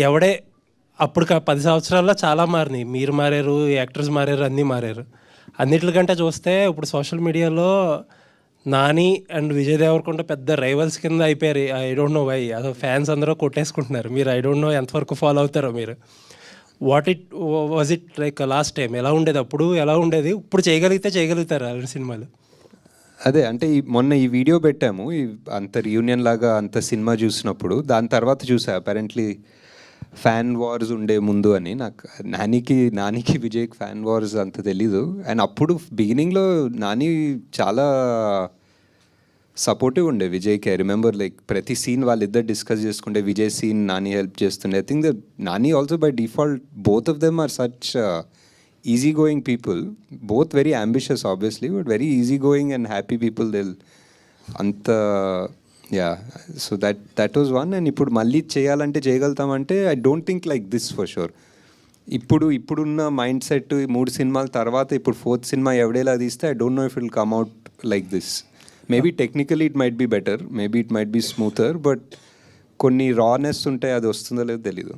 ఎవడే అప్పుడు 10 సంవత్సరాల్లో చాలా మారినాయి. మీరు మారారు, యాక్టర్స్ మారారు, అన్నీ మారారు. అన్నిటికంటే చూస్తే ఇప్పుడు సోషల్ మీడియాలో నాని అండ్ విజయ్ దేవరకొండ పెద్ద రైవల్స్ కింద అయిపోయారు. I don't know why. అసలు ఫ్యాన్స్ అందరూ కొట్టేసుకుంటున్నారు. మీరు ఐ డోంట్ నో ఎంతవరకు ఫాలో అవుతారో మీరు. Was it like last time ఎలా ఉండేది, అప్పుడు ఎలా ఉండేది, ఇప్పుడు చేయగలుగుతారు అలాంటి సినిమాలు? అదే అంటే మొన్న ఈ వీడియో పెట్టాము, అంత రియూనియన్ లాగా అంత సినిమా చూసినప్పుడు. దాని తర్వాత చూసా అపారెంట్లీ ఫ్యాన్ వార్స్ ఉండే ముందు అని. నాకు నానికి విజయ్కి ఫ్యాన్ వార్స్ అంత తెలీదు. అండ్ అప్పుడు బిగినింగ్లో నాని చాలా సపోర్టివ్ ఉండే విజయ్కి. ఐ రిమెంబర్ లైక్ ప్రతి సీన్ వాళ్ళిద్దరు డిస్కస్ చేసుకుంటే విజయ్ సీన్ నాని హెల్ప్ చేస్తుండే. I think the Nani also by default both of them are such easy going people, both very ambitious obviously, but very easy going and happy people. They'll anta yeah, so that was one. And ఇప్పుడు మళ్ళీ చేయాలంటే చేయగలుగుతామంటే I don't think like this for sure. ఇప్పుడున్న mind set 3 సినిమాల తర్వాత ఇప్పుడు 4th cinema ఎవడేలా తీస్తే I don't know if it will come out like this. Maybe technically it might be better, maybe it might be smoother, but కొన్ని రానెస్ ఉంటాయి, అది వస్తుందో లేదో తెలీదు.